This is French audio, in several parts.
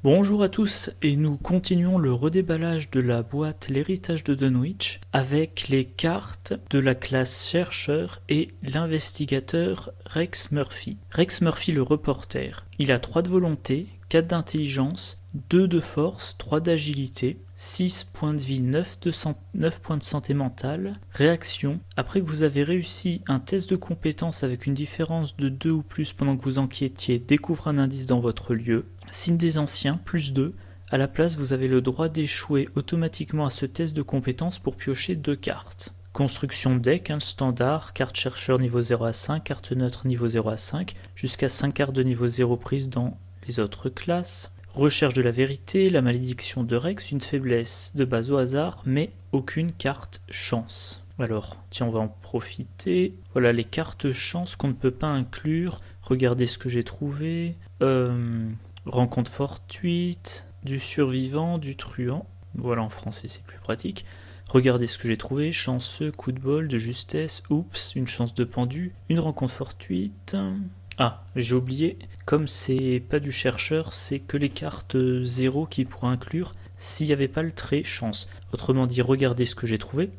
Bonjour à tous et nous continuons le redéballage de la boîte L'héritage de Dunwich avec les cartes de la classe chercheur et l'investigateur Rex Murphy. Rex Murphy le reporter, il a 3 de volonté, 4 d'intelligence, 2 de force, 3 d'agilité, 6 points de vie, 9 points de santé mentale, réaction. Après que vous avez réussi un test de compétence avec une différence de 2 ou plus pendant que vous enquêtiez, découvre un indice dans votre lieu. Signe des anciens, plus 2. À la place, vous avez le droit d'échouer automatiquement à ce test de compétence pour piocher 2 cartes. Construction deck, standard, carte chercheur niveau 0 à 5, carte neutre niveau 0 à 5, jusqu'à 5 cartes de niveau 0 prises dans les autres classes. Recherche de la vérité, la malédiction de Rex, une faiblesse de base au hasard, mais aucune carte chance. Alors, tiens, on va en profiter. Voilà les cartes chance qu'on ne peut pas inclure. Regardez ce que j'ai trouvé. Rencontre fortuite, du survivant, du truand. Voilà, en français, c'est plus pratique. Regardez ce que j'ai trouvé. Chanceux, coup de bol, de justesse, oups, une chance de pendu, une rencontre fortuite. Ah, j'ai oublié, comme c'est pas du chercheur, c'est que les cartes 0 qui pourraient inclure s'il n'y avait pas le trait chance. Autrement dit, regardez ce que j'ai trouvé.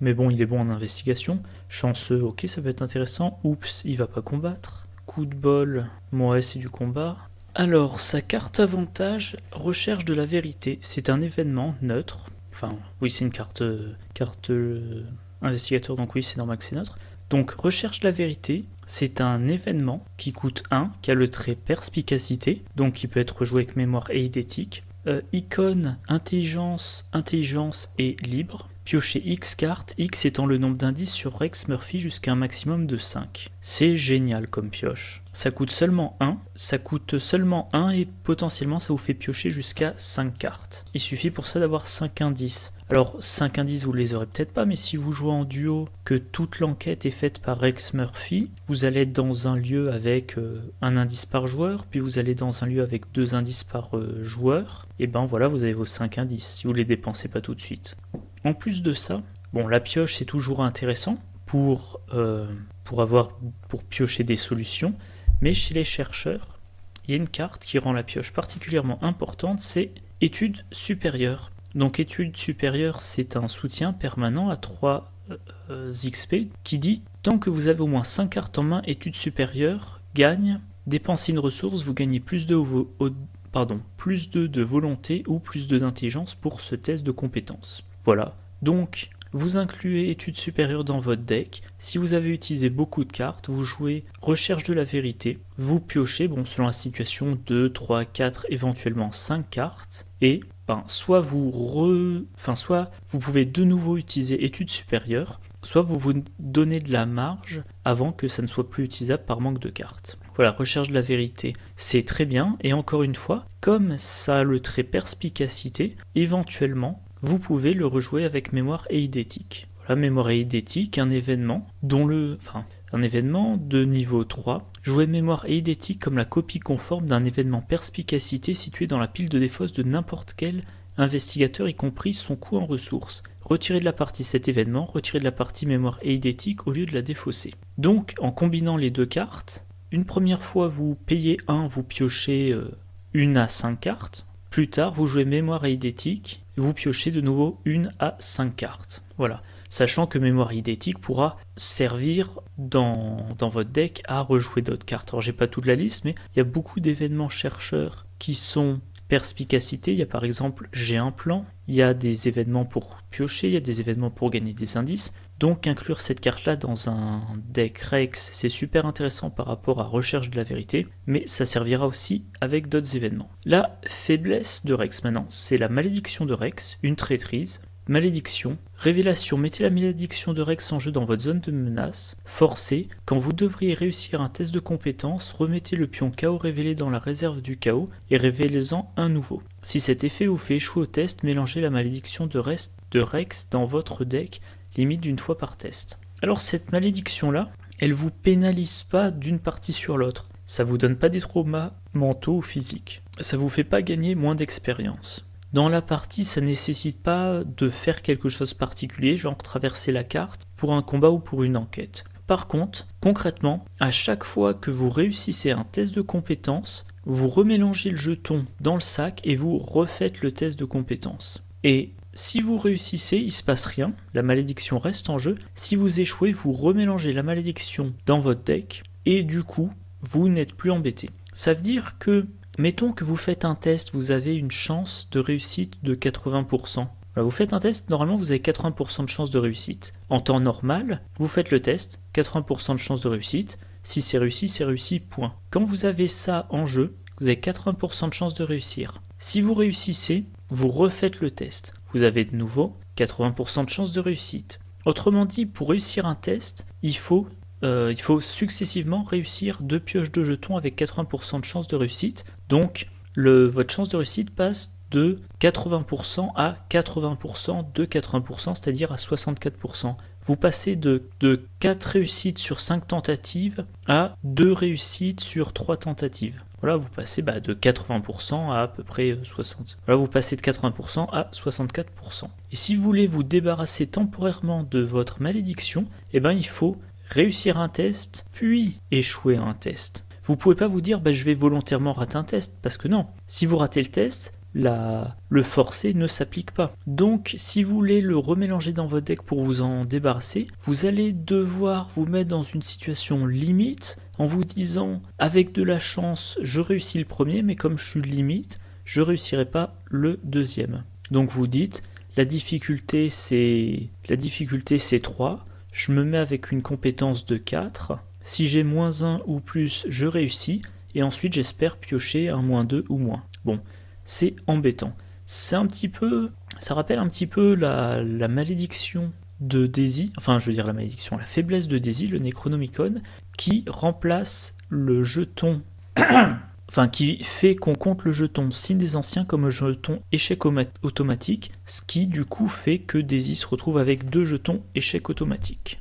Mais bon, il est bon en investigation. Chanceux, ok, ça peut être intéressant. Oups, il va pas combattre. Coup de bol, ouais, c'est du combat. Alors, sa carte avantage, recherche de la vérité. C'est un événement neutre. Enfin, oui, c'est une carte investigateur, donc oui, c'est normal que c'est neutre. Donc, recherche de la vérité, c'est un événement qui coûte 1, qui a le trait perspicacité, donc qui peut être joué avec mémoire et idétique. Icône, intelligence et libre. Piocher X cartes, X étant le nombre d'indices sur Rex Murphy jusqu'à un maximum de 5. C'est génial comme pioche. Ça coûte seulement 1, et potentiellement ça vous fait piocher jusqu'à 5 cartes. Il suffit pour ça d'avoir 5 indices. Alors 5 indices vous les aurez peut-être pas, mais si vous jouez en duo, que toute l'enquête est faite par Rex Murphy, vous allez être dans un lieu avec un indice par joueur, puis vous allez dans un lieu avec 2 indices par joueur, et ben voilà, vous avez vos 5 indices, si vous les dépensez pas tout de suite. En plus de ça, bon, la pioche c'est toujours intéressant pour piocher des solutions, mais chez les chercheurs, il y a une carte qui rend la pioche particulièrement importante, c'est études supérieures. Donc études supérieures, c'est un soutien permanent à 3 XP qui dit tant que vous avez au moins 5 cartes en main, études supérieures, gagne, dépensez une ressource, vous gagnez plus 2 de volonté ou plus 2 d'intelligence pour ce test de compétence. Voilà, donc vous incluez études supérieures dans votre deck. Si vous avez utilisé beaucoup de cartes, vous jouez recherche de la vérité. Vous piochez, bon, selon la situation, 2, 3, 4, éventuellement 5 cartes. Et soit vous pouvez de nouveau utiliser études supérieures, soit vous vous donnez de la marge avant que ça ne soit plus utilisable par manque de cartes. Voilà, recherche de la vérité, c'est très bien. Et encore une fois, comme ça a le trait perspicacité, éventuellement, vous pouvez le rejouer avec mémoire et idétique. Voilà, mémoire et idétique, un événement de niveau 3. Jouez mémoire et idétique comme la copie conforme d'un événement perspicacité situé dans la pile de défausse de n'importe quel investigateur, y compris son coût en ressources. Retirez de la partie cet événement, retirez de la partie mémoire et idétique au lieu de la défausser. Donc, en combinant les 2 cartes, une première fois vous payez 1, vous piochez 1 à 5 cartes. Plus tard, vous jouez mémoire et idétique, et vous piochez de nouveau 1 à 5 cartes. Voilà. Sachant que mémoire idétique pourra servir dans votre deck à rejouer d'autres cartes. Alors j'ai pas toute la liste, mais il y a beaucoup d'événements chercheurs qui sont perspicacité. Il y a par exemple j'ai un plan, il y a des événements pour piocher, il y a des événements pour gagner des indices. Donc inclure cette carte-là dans un deck Rex, c'est super intéressant par rapport à recherche de la vérité, mais ça servira aussi avec d'autres événements. La faiblesse de Rex maintenant, c'est la malédiction de Rex, une traîtrise. Malédiction, révélation, mettez la malédiction de Rex en jeu dans votre zone de menace, forcé, quand vous devriez réussir un test de compétence, remettez le pion chaos révélé dans la réserve du chaos et révélez-en un nouveau. Si cet effet vous fait échouer au test, mélangez la malédiction de Rex dans votre deck, limite d'une fois par test. Alors cette malédiction-là, elle vous pénalise pas d'une partie sur l'autre, ça vous donne pas des traumas mentaux ou physiques, ça vous fait pas gagner moins d'expérience. Dans la partie, ça ne nécessite pas de faire quelque chose de particulier, genre traverser la carte pour un combat ou pour une enquête. Par contre, concrètement, à chaque fois que vous réussissez un test de compétence, vous remélangez le jeton dans le sac et vous refaites le test de compétence. Et si vous réussissez, il ne se passe rien, la malédiction reste en jeu. Si vous échouez, vous remélangez la malédiction dans votre deck et du coup, vous n'êtes plus embêté. Ça veut dire que, mettons que vous faites un test, vous avez une chance de réussite de 80%. Voilà, vous faites un test, normalement vous avez 80% de chance de réussite. En temps normal, vous faites le test, 80% de chance de réussite. Si c'est réussi, point. Quand vous avez ça en jeu, vous avez 80% de chance de réussir. Si vous réussissez, vous refaites le test. Vous avez de nouveau 80% de chance de réussite. Autrement dit, pour réussir un test, il faut successivement réussir 2 pioches de jetons avec 80% de chance de réussite. Donc, votre chance de réussite passe de 80% à 80% de 80%, c'est-à-dire à 64%. Vous passez de 4 réussites sur 5 tentatives à 2 réussites sur 3 tentatives. Voilà, vous passez de 80% à peu près 60%. Voilà, vous passez de 80% à 64%. Et si vous voulez vous débarrasser temporairement de votre malédiction, il faut réussir un test, puis échouer un test. Vous ne pouvez pas vous dire je vais volontairement rater un test, parce que non. Si vous ratez le test, le forcé ne s'applique pas. Donc, si vous voulez le remélanger dans votre deck pour vous en débarrasser, vous allez devoir vous mettre dans une situation limite en vous disant, avec de la chance, je réussis le premier, mais comme je suis limite, je ne réussirai pas le deuxième. Donc vous dites, la difficulté c'est 3, je me mets avec une compétence de 4, si j'ai -1 ou plus, je réussis, et ensuite j'espère piocher un -2 ou moins. Bon, c'est embêtant. Ça rappelle un petit peu la malédiction de Daisy, la faiblesse de Daisy, le Necronomicon, qui remplace le jeton, qui fait qu'on compte le jeton signe des anciens comme un jeton échec automatique, ce qui du coup fait que Daisy se retrouve avec 2 jetons échec automatique.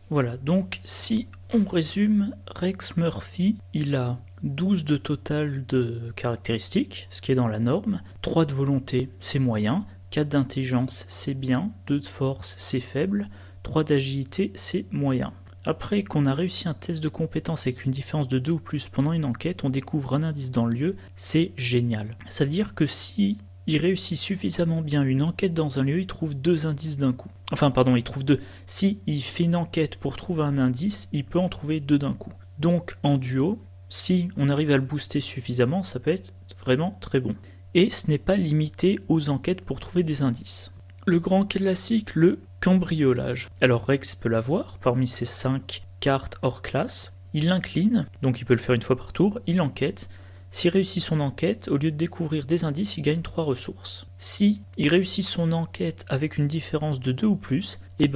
Voilà, donc si on résume, Rex Murphy, il a 12 de total de caractéristiques, ce qui est dans la norme, 3 de volonté, c'est moyen, 4 d'intelligence, c'est bien, 2 de force, c'est faible, 3 d'agilité, c'est moyen. Après qu'on a réussi un test de compétence avec une différence de 2 ou plus pendant une enquête, on découvre un indice dans le lieu, c'est génial. Ça veut dire que si il réussit suffisamment bien une enquête dans un lieu, il trouve 2 indices d'un coup. Il trouve 2. Si il fait une enquête pour trouver un indice, il peut en trouver 2 d'un coup. Donc en duo, si on arrive à le booster suffisamment, ça peut être vraiment très bon. Et ce n'est pas limité aux enquêtes pour trouver des indices. Le grand classique, le cambriolage. Alors Rex peut l'avoir parmi ses 5 cartes hors classe. Il l'incline, donc il peut le faire une fois par tour, il enquête. S'il réussit son enquête, au lieu de découvrir des indices, il gagne 3 ressources. Si il réussit son enquête avec une différence de 2 ou plus, il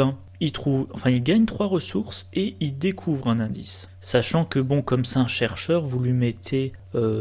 gagne 3 ressources et il découvre un indice. Sachant que comme c'est un chercheur, vous lui mettez,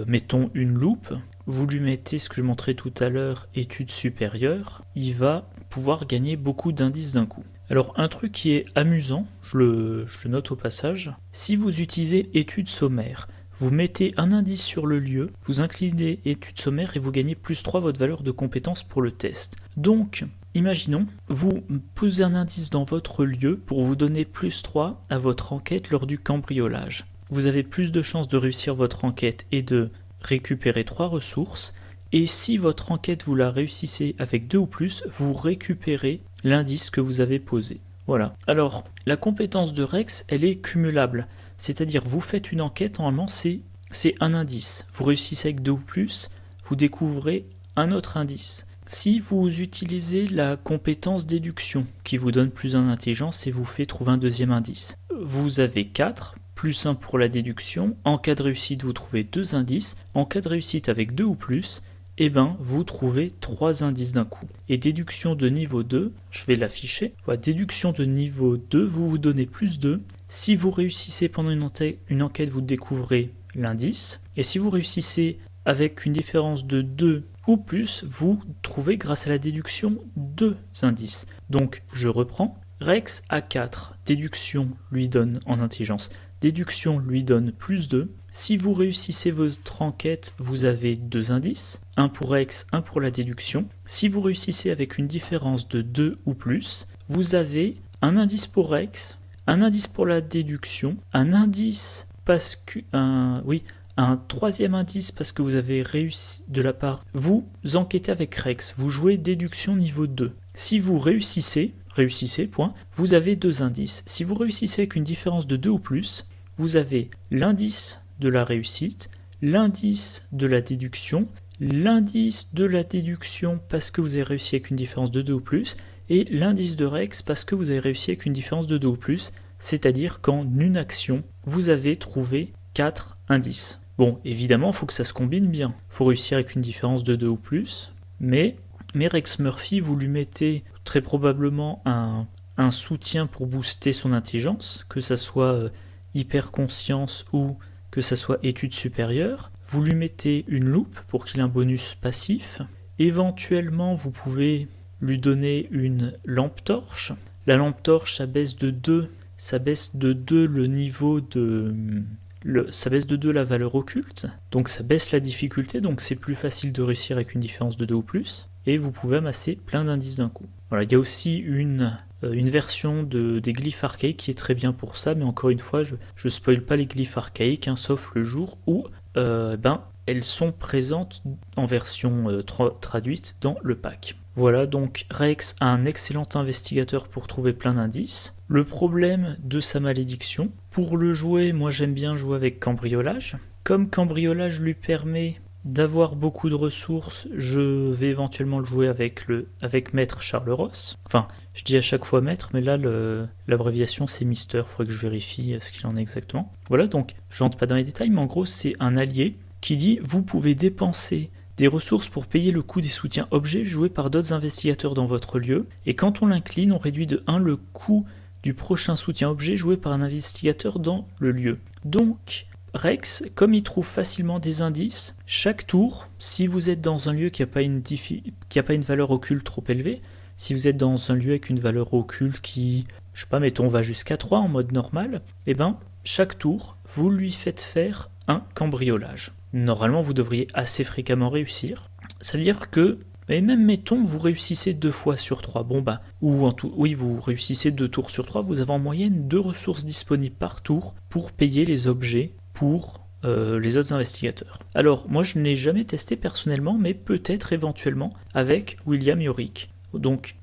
mettons une loupe, vous lui mettez ce que je montrais tout à l'heure, études supérieures, il va pouvoir gagner beaucoup d'indices d'un coup. Alors un truc qui est amusant, je le note au passage, si vous utilisez études sommaires, vous mettez un indice sur le lieu, vous inclinez étude sommaire et vous gagnez +3 votre valeur de compétence pour le test. Donc, imaginons, vous posez un indice dans votre lieu pour vous donner +3 à votre enquête lors du cambriolage. Vous avez plus de chances de réussir votre enquête et de récupérer 3 ressources. Et si votre enquête vous la réussissez avec 2 ou plus, vous récupérez l'indice que vous avez posé. Voilà. Alors, la compétence de Rex, elle est cumulable. C'est-à-dire, vous faites une enquête, normalement, c'est un indice. Vous réussissez avec 2 ou plus, vous découvrez un autre indice. Si vous utilisez la compétence déduction, qui vous donne +1 d'intelligence et vous fait trouver un deuxième indice, vous avez 4, +1 pour la déduction. En cas de réussite, vous trouvez 2 indices. En cas de réussite avec 2 ou plus, vous trouvez 3 indices d'un coup. Et déduction de niveau 2, je vais l'afficher. Voilà, déduction de niveau 2, vous donnez +2. Si vous réussissez pendant une enquête, vous découvrez l'indice. Et si vous réussissez avec une différence de 2 ou plus, vous trouvez grâce à la déduction 2 indices. Donc je reprends. Rex a 4. Déduction lui donne en intelligence. Déduction lui donne +2. Si vous réussissez votre enquête, vous avez 2 indices. Un pour Rex, un pour la déduction. Si vous réussissez avec une différence de 2 ou plus, vous avez un indice pour Rex, un indice pour la déduction, un indice Un troisième indice parce que vous avez réussi de la part... Vous enquêtez avec Rex, vous jouez déduction niveau 2. Si vous réussissez, point, vous avez 2 indices. Si vous réussissez avec une différence de 2 ou plus, vous avez l'indice de la réussite, l'indice de la déduction, l'indice de la déduction parce que vous avez réussi avec une différence de 2 ou plus, et l'indice de Rex parce que vous avez réussi avec une différence de 2 ou plus, c'est-à-dire qu'en une action, vous avez trouvé 4 indices. Bon, évidemment, il faut que ça se combine bien. Il faut réussir avec une différence de 2 ou plus, mais Rex Murphy, vous lui mettez très probablement un soutien pour booster son intelligence, que ça soit hyper conscience ou que ça soit études supérieures. Vous lui mettez une loupe pour qu'il ait un bonus passif. Éventuellement, vous pouvez lui donner une lampe torche. La lampe torche, ça baisse de 2 le niveau de... ça baisse de 2 la valeur occulte, donc ça baisse la difficulté, donc c'est plus facile de réussir avec une différence de 2 ou plus, et vous pouvez amasser plein d'indices d'un coup. Voilà, il y a aussi une version des glyphes archaïques qui est très bien pour ça, mais encore une fois, je spoil pas les glyphes archaïques, hein, sauf le jour où elles sont présentes en version traduite dans le pack. Voilà, donc Rex a un excellent investigateur pour trouver plein d'indices. Le problème de sa malédiction, pour le jouer, moi j'aime bien jouer avec cambriolage. Comme cambriolage lui permet d'avoir beaucoup de ressources, je vais éventuellement le jouer avec Maître Charles Ross. Enfin, je dis à chaque fois Maître, mais là l'abréviation c'est Mister, il faudrait que je vérifie ce qu'il en est exactement. Voilà, donc je rentre pas dans les détails, mais en gros c'est un allié qui dit vous pouvez dépenser des ressources pour payer le coût des soutiens objets joués par d'autres investigateurs dans votre lieu, et quand on l'incline, on réduit de 1 le coût du prochain soutien objet joué par un investigateur dans le lieu. Donc, Rex, comme il trouve facilement des indices, chaque tour, si vous êtes dans un lieu qui n'a pas une valeur occulte trop élevée, si vous êtes dans un lieu avec une valeur occulte qui, je sais pas, mettons, va jusqu'à 3 en mode normal, et chaque tour, vous lui faites faire un cambriolage. Normalement, vous devriez assez fréquemment réussir. C'est-à-dire que, et même mettons, vous réussissez 2 fois sur 3. Vous réussissez 2 tours sur 3. Vous avez en moyenne 2 ressources disponibles par tour pour payer les objets pour les autres investigateurs. Alors, moi, je ne l'ai jamais testé personnellement, mais peut-être éventuellement avec William Yorick. Donc,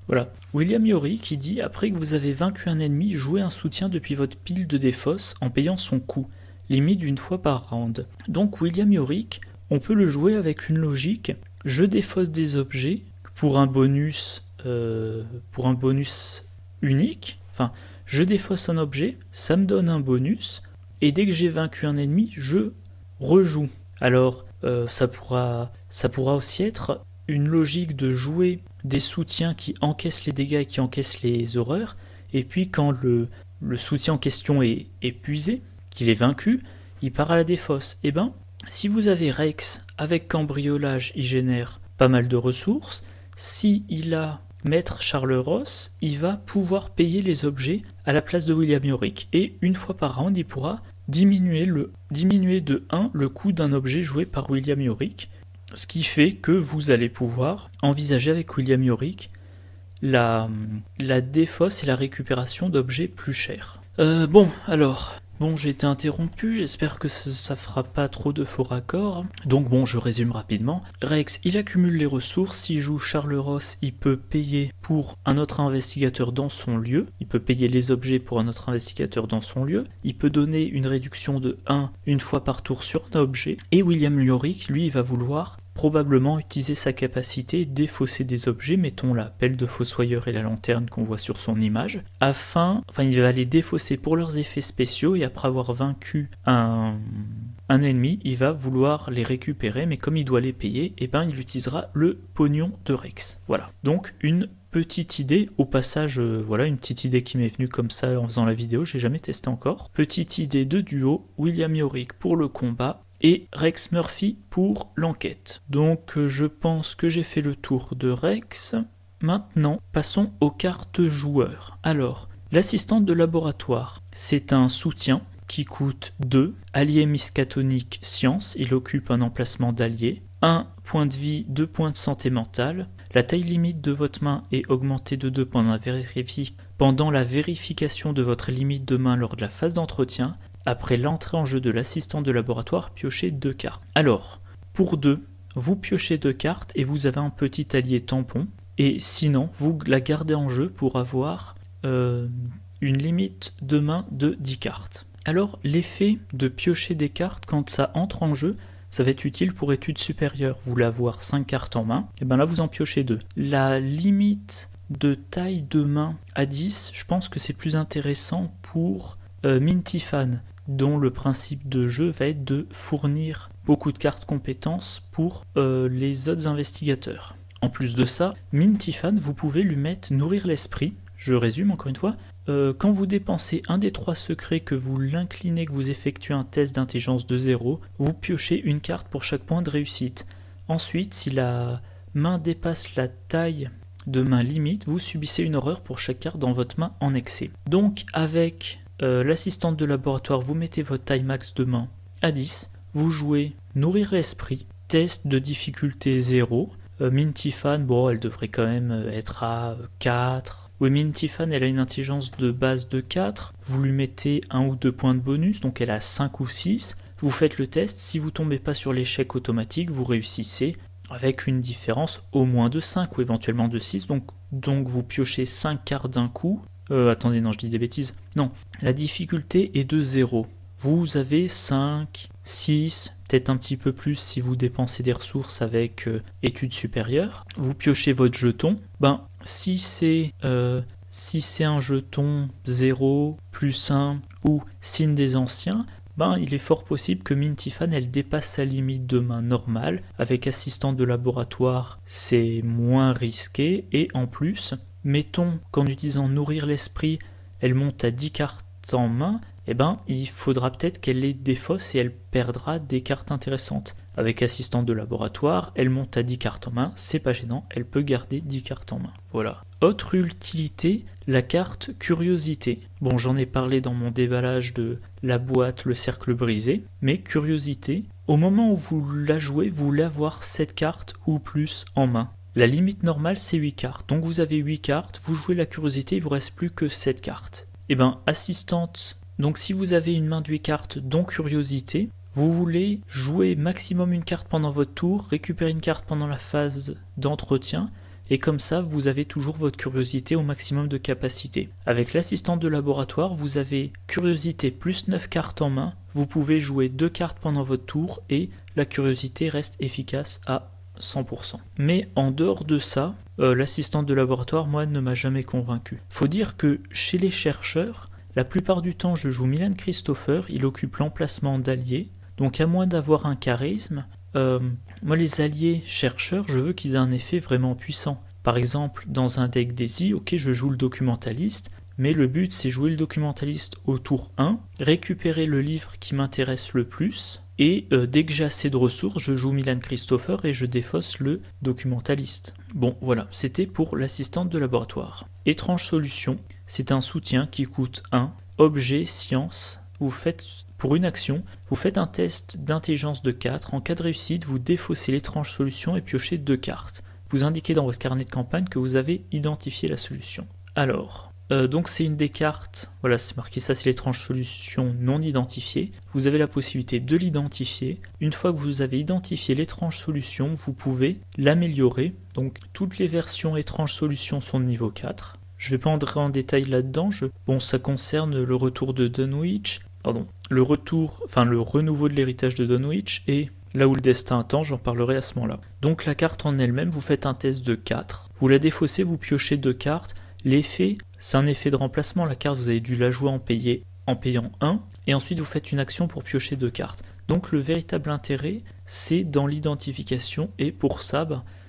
voilà. William Yorick qui dit « Après que vous avez vaincu un ennemi, jouez un soutien depuis votre pile de défausse en payant son coût. Limite d'une fois par round. » Donc William Yorick, on peut le jouer avec une logique, je défausse des objets pour un bonus unique, enfin je défausse un objet, ça me donne un bonus, et dès que j'ai vaincu un ennemi, je rejoue. Alors ça pourra aussi être une logique de jouer des soutiens qui encaissent les dégâts et qui encaissent les horreurs, et puis quand le soutien en question est épuisé, qu'il est vaincu, il part à la défausse. Et si vous avez Rex avec cambriolage, il génère pas mal de ressources. Si il a Maître Charles Ross, il va pouvoir payer les objets à la place de William Yorick. Et une fois par round, il pourra diminuer de 1 le coût d'un objet joué par William Yorick. Ce qui fait que vous allez pouvoir envisager avec William Yorick la défausse et la récupération d'objets plus chers. Bon, j'ai été interrompu, j'espère que ça fera pas trop de faux raccords. Donc bon, je résume rapidement. Rex, il accumule les ressources, s'il joue Charles Ross, il peut payer pour un autre investigateur dans son lieu, il peut payer les objets pour un autre investigateur dans son lieu, il peut donner une réduction de 1 une fois par tour sur un objet, et William Yorick, lui, il va vouloir probablement utiliser sa capacité défausser des objets, mettons la pelle de fossoyeur et la lanterne qu'on voit sur son image, il va les défausser pour leurs effets spéciaux, et après avoir vaincu un ennemi, il va vouloir les récupérer, mais comme il doit les payer, il utilisera le pognon de Rex. Voilà, donc une petite idée, au passage, une petite idée qui m'est venue comme ça en faisant la vidéo, j'ai jamais testé encore. Petite idée de duo, William Yorick pour le combat, et Rex Murphy pour l'enquête. Donc je pense que j'ai fait le tour de Rex. Maintenant, passons aux cartes joueurs. Alors, l'assistante de laboratoire, c'est un soutien qui coûte 2, allié miskatonique science, il occupe un emplacement d'allié, 1 point de vie, 2 points de santé mentale, la taille limite de votre main est augmentée de 2 pendant la vérification de votre limite de main lors de la phase d'entretien. après l'entrée en jeu de l'assistant de laboratoire, piochez 2 cartes. Alors, pour 2, vous piochez 2 cartes et vous avez un petit allié tampon. Et sinon, vous la gardez en jeu pour avoir une limite de main de 10 cartes. Alors, l'effet de piocher des cartes quand ça entre en jeu, ça va être utile pour études supérieures. Vous voulez avoir 5 cartes en main, et bien là vous en piochez 2. La limite de taille de main à 10, je pense que c'est plus intéressant pour Minty-Fan, dont le principe de jeu va être de fournir beaucoup de cartes compétences pour les autres investigateurs. En plus de ça, Minty-Fan, vous pouvez lui mettre nourrir l'esprit. Je résume encore une fois. Quand vous dépensez un des 3 secrets, que vous l'inclinez, que vous effectuez un test d'intelligence de 0, vous piochez une carte pour chaque point de réussite. Ensuite, si la main dépasse la taille de main limite, vous subissez une horreur pour chaque carte dans votre main en excès. Donc avec l'assistante de laboratoire, vous mettez votre taille max de main à 10, vous jouez nourrir l'esprit, test de difficulté 0, Minty-Fan, bon, elle devrait quand même être à 4. Oui, Minty-Fan, elle a une intelligence de base de 4. Vous lui mettez 1 ou 2 points de bonus, donc elle a 5 ou 6. Vous faites le test. Si vous tombez pas sur l'échec automatique, vous réussissez avec une différence au moins de 5 ou éventuellement de 6. Donc vous piochez 5 cartes d'un coup. Attendez, non, je dis des bêtises. Non, la difficulté est de 0. Vous avez 5, 6, peut-être un petit peu plus si vous dépensez des ressources avec études supérieures. Vous piochez votre jeton. Si c'est un jeton 0, plus 1 ou signe des anciens, il est fort possible que Minty-Fan elle dépasse sa limite de main normale. Avec assistant de laboratoire, c'est moins risqué. Et en plus, mettons qu'en utilisant nourrir l'esprit, elle monte à 10 cartes en main, il faudra peut-être qu'elle les défausse et elle perdra des cartes intéressantes. Avec assistant de laboratoire, elle monte à 10 cartes en main, c'est pas gênant, elle peut garder 10 cartes en main. Voilà. Autre utilité, la carte curiosité. Bon, j'en ai parlé dans mon déballage de la boîte, le cercle brisé, mais curiosité, au moment où vous la jouez, vous voulez avoir 7 cartes ou plus en main. La limite normale, c'est 8 cartes. Donc vous avez 8 cartes, vous jouez la curiosité, il vous reste plus que 7 cartes. Assistante. Donc si vous avez une main de 8 cartes, dont curiosité, vous voulez jouer maximum une carte pendant votre tour, récupérer une carte pendant la phase d'entretien, et comme ça vous avez toujours votre curiosité au maximum de capacité. Avec l'assistante de laboratoire, vous avez curiosité plus 9 cartes en main, vous pouvez jouer 2 cartes pendant votre tour, et la curiosité reste efficace à 100%. Mais en dehors de ça, l'assistante de laboratoire, moi, ne m'a jamais convaincu. Faut dire que chez les chercheurs, la plupart du temps, je joue Milan Christopher, il occupe l'emplacement d'allié, donc à moins d'avoir un charisme, moi les alliés chercheurs, je veux qu'ils aient un effet vraiment puissant. Par exemple, dans un deck Daisy, ok, je joue le documentaliste, mais le but c'est jouer le documentaliste au tour 1, récupérer le livre qui m'intéresse le plus, et dès que j'ai assez de ressources, je joue Milan Christopher et je défausse le documentaliste. Bon, voilà, c'était pour l'assistante de laboratoire. Étrange solution, c'est un soutien qui coûte 1, objet, science, vous faites, pour une action, vous faites un test d'intelligence de 4, en cas de réussite, vous défaussez l'étrange solution et piochez 2 cartes. Vous indiquez dans votre carnet de campagne que vous avez identifié la solution. Alors, donc c'est une des cartes, voilà c'est marqué ça, c'est l'étrange solution non identifiée. Vous avez la possibilité de l'identifier. Une fois que vous avez identifié l'étrange solution, vous pouvez l'améliorer. Donc toutes les versions étrange solution sont de niveau 4. Je ne vais pas entrer en détail là-dedans. Bon, ça concerne le retour de Dunwich, le renouveau de l'héritage de Dunwich et là où le destin attend, j'en parlerai à ce moment-là. Donc la carte en elle-même, vous faites un test de 4. Vous la défaussez, vous piochez 2 cartes. L'effet, c'est un effet de remplacement. La carte, vous avez dû la jouer en payant 1. Et ensuite, vous faites une action pour piocher 2 cartes. Donc le véritable intérêt, c'est dans l'identification. Et pour ça,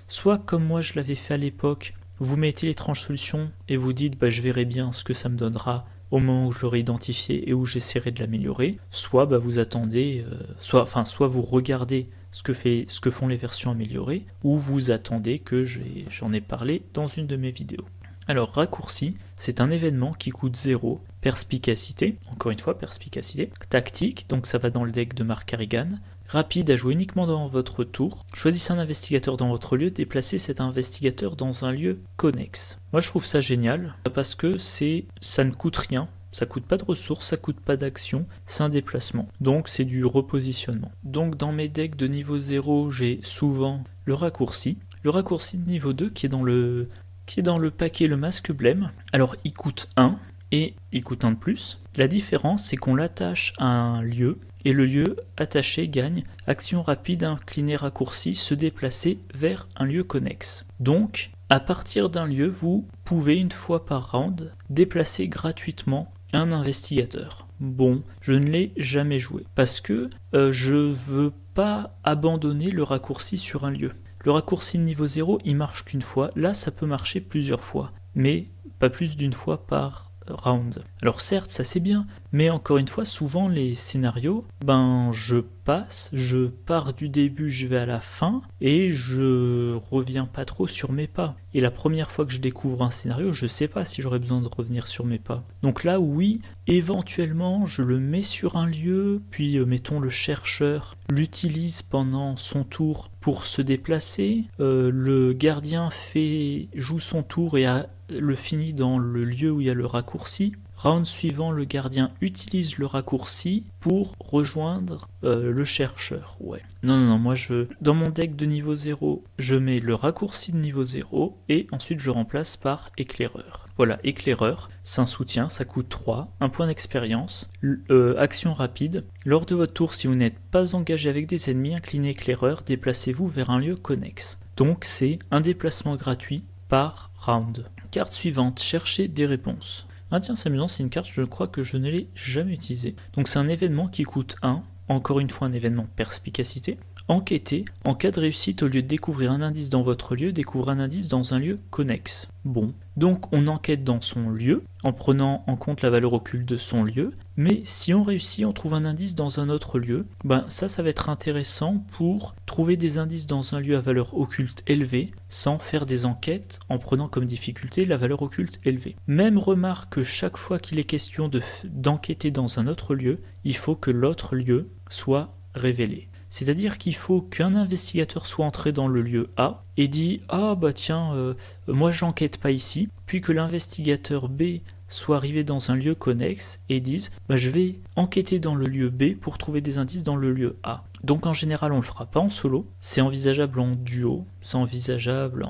soit comme moi je l'avais fait à l'époque, vous mettez l'étrange solution et vous dites je verrai bien ce que ça me donnera au moment où je l'aurai identifié et où j'essaierai de l'améliorer. Soit vous attendez, soit vous regardez ce que font les versions améliorées, ou vous attendez que j'en ai parlé dans une de mes vidéos. Alors raccourci, c'est un événement qui coûte 0, perspicacité, encore une fois perspicacité, tactique, donc ça va dans le deck de Mark Carrigan, rapide à jouer uniquement dans votre tour, choisissez un investigateur dans votre lieu, déplacez cet investigateur dans un lieu connexe. Moi je trouve ça génial, parce que ça ne coûte rien, Ça coûte pas de ressources, ça coûte pas d'action, c'est un déplacement. Donc c'est du repositionnement. Donc dans mes decks de niveau 0, j'ai souvent le raccourci. Le raccourci de niveau 2 qui est dans le paquet le masque blême. Alors il coûte 1 et il coûte 1 de plus. La différence c'est qu'on l'attache à un lieu et le lieu attaché gagne action rapide, incliné, raccourci, se déplacer vers un lieu connexe. Donc à partir d'un lieu, vous pouvez une fois par round déplacer gratuitement un investigateur. Bon, je ne l'ai jamais joué parce que je veux pas abandonner le raccourci sur un lieu. Le raccourci de niveau 0, il marche qu'une fois. Là, ça peut marcher plusieurs fois, mais pas plus d'une fois par round. Alors certes, ça c'est bien, mais encore une fois, souvent les scénarios, je pars du début, je vais à la fin, et je reviens pas trop sur mes pas. Et la première fois que je découvre un scénario, je sais pas si j'aurai besoin de revenir sur mes pas. Donc là, oui, éventuellement, je le mets sur un lieu, puis mettons le chercheur l'utilise pendant son tour pour se déplacer, le gardien joue son tour et le finit dans le lieu où il y a le raccourci. Round suivant, le gardien utilise le raccourci pour rejoindre le chercheur. Ouais. Non, moi dans mon deck de niveau 0, je mets le raccourci de niveau 0 et ensuite je remplace par éclaireur. Voilà, éclaireur, c'est un soutien, ça coûte 3, un point d'expérience, action rapide. Lors de votre tour, si vous n'êtes pas engagé avec des ennemis, inclinez éclaireur, déplacez-vous vers un lieu connexe. Donc c'est un déplacement gratuit par round. Carte suivante, chercher des réponses. Ah tiens, c'est amusant, c'est une carte, je crois que je ne l'ai jamais utilisée. Donc c'est un événement qui coûte 1, encore une fois un événement perspicacité. Enquêter, en cas de réussite, au lieu de découvrir un indice dans votre lieu, découvrir un indice dans un lieu connexe. Bon, donc on enquête dans son lieu, en prenant en compte la valeur occulte de son lieu, mais si on réussit, on trouve un indice dans un autre lieu, ça va être intéressant pour trouver des indices dans un lieu à valeur occulte élevée, sans faire des enquêtes, en prenant comme difficulté la valeur occulte élevée. Même remarque que chaque fois qu'il est question d'enquêter dans un autre lieu, il faut que l'autre lieu soit révélé. C'est-à-dire qu'il faut qu'un investigateur soit entré dans le lieu A et dit « Ah moi j'enquête pas ici », puis que l'investigateur B soit arrivé dans un lieu connexe et dise « Je vais enquêter dans le lieu B pour trouver des indices dans le lieu A ». Donc en général on le fera pas en solo, c'est envisageable en duo, c'est envisageable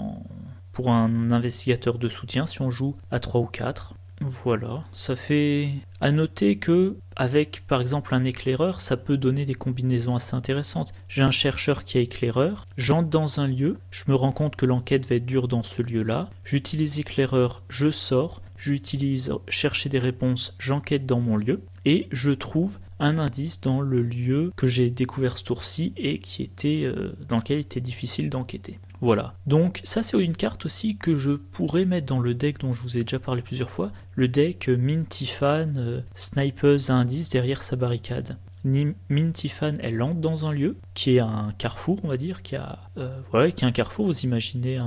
pour un investigateur de soutien si on joue à 3 ou 4. Voilà, ça fait à noter que avec par exemple un éclaireur, ça peut donner des combinaisons assez intéressantes. J'ai un chercheur qui est éclaireur, j'entre dans un lieu, je me rends compte que l'enquête va être dure dans ce lieu-là, j'utilise éclaireur, je sors, j'utilise chercher des réponses, j'enquête dans mon lieu, et je trouve un indice dans le lieu que j'ai découvert ce tour-ci et qui était dans lequel il était difficile d'enquêter. Voilà, donc ça c'est une carte aussi que je pourrais mettre dans le deck dont je vous ai déjà parlé plusieurs fois, le deck Mintifan, snipeuse à indice derrière sa barricade. Mintifan, elle entre dans un lieu qui est un carrefour, on va dire, qui est un carrefour, vous imaginez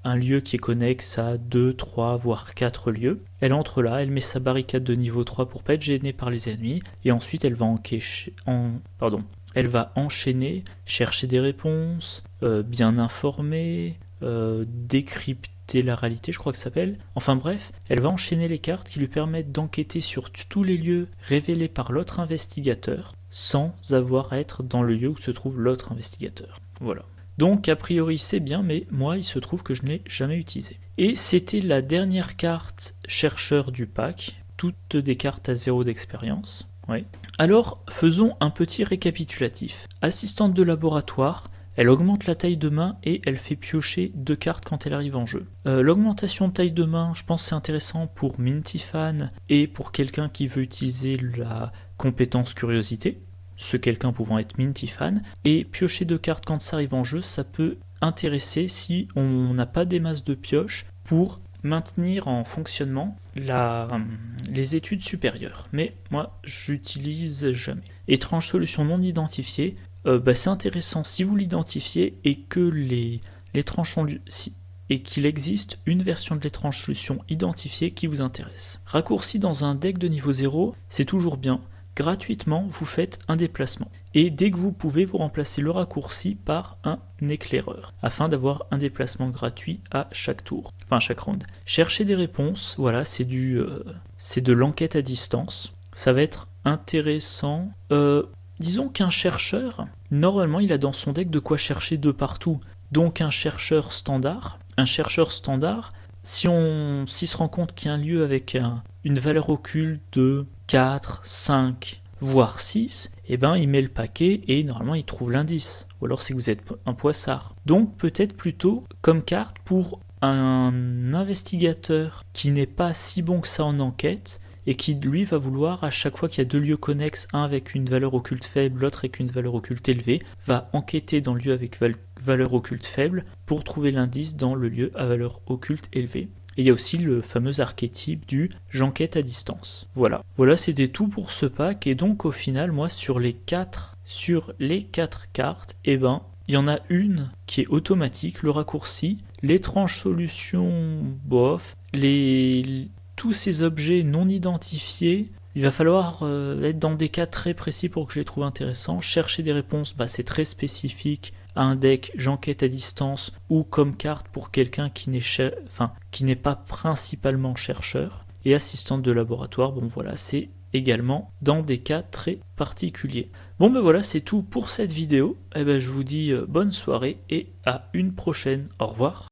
un lieu qui est connexe à 2, 3, voire 4 lieux. Elle entre là, elle met sa barricade de niveau 3 pour pas être gênée par les ennemis, et ensuite elle va enchaîner, chercher des réponses, bien informer, décrypter la réalité, je crois que ça s'appelle. Enfin bref, elle va enchaîner les cartes qui lui permettent d'enquêter sur tous les lieux révélés par l'autre investigateur, sans avoir à être dans le lieu où se trouve l'autre investigateur. Voilà. Donc a priori c'est bien, mais moi il se trouve que je ne l'ai jamais utilisé. Et c'était la dernière carte chercheur du pack, toutes des cartes à 0 d'expérience. Ouais. Alors, faisons un petit récapitulatif. Assistante de laboratoire, elle augmente la taille de main et elle fait piocher 2 cartes quand elle arrive en jeu. L'augmentation de taille de main, je pense que c'est intéressant pour Mintifan et pour quelqu'un qui veut utiliser la compétence curiosité, ce quelqu'un pouvant être Mintifan, et piocher 2 cartes quand ça arrive en jeu, ça peut intéresser si on n'a pas des masses de pioches pour maintenir en fonctionnement les études supérieures. Mais moi, j'utilise jamais. Étrange solution non identifiée, c'est intéressant si vous l'identifiez et que et qu'il existe une version de l'étrange solution identifiée qui vous intéresse. Raccourci dans un deck de niveau 0, c'est toujours bien. Gratuitement, vous faites un déplacement. et dès que vous pouvez, vous remplacez le raccourci par un éclaireur, afin d'avoir un déplacement gratuit à chaque tour, enfin à chaque round. Chercher des réponses, voilà, c'est de l'enquête à distance. Ça va être intéressant. Disons qu'un chercheur, normalement, il a dans son deck de quoi chercher de partout. Donc un chercheur standard, s'il se rend compte qu'il y a un lieu avec une valeur occulte de 4, 5, voire 6, eh ben il met le paquet et normalement il trouve l'indice. Ou alors c'est que vous êtes un poissard. Donc peut-être plutôt comme carte pour un investigateur qui n'est pas si bon que ça en enquête, et qui lui va vouloir, à chaque fois qu'il y a deux lieux connexes, un avec une valeur occulte faible, l'autre avec une valeur occulte élevée, va enquêter dans le lieu avec valeur occulte faible pour trouver l'indice dans le lieu à valeur occulte élevée. Et il y a aussi le fameux archétype du j'enquête à distance. Voilà, c'était tout pour ce pack, et donc au final, moi sur les 4 cartes, eh ben, il y en a une qui est automatique, le raccourci, l'étrange solution, bof, tous ces objets non identifiés, il va falloir être dans des cas très précis pour que je les trouve intéressants. Chercher des réponses, c'est très spécifique à un deck j'enquête à distance, ou comme carte pour quelqu'un qui n'est pas principalement chercheur. Et assistante de laboratoire, bon voilà, c'est également dans des cas très particuliers. Bon voilà, c'est tout pour cette vidéo. Je vous dis bonne soirée et à une prochaine. Au revoir.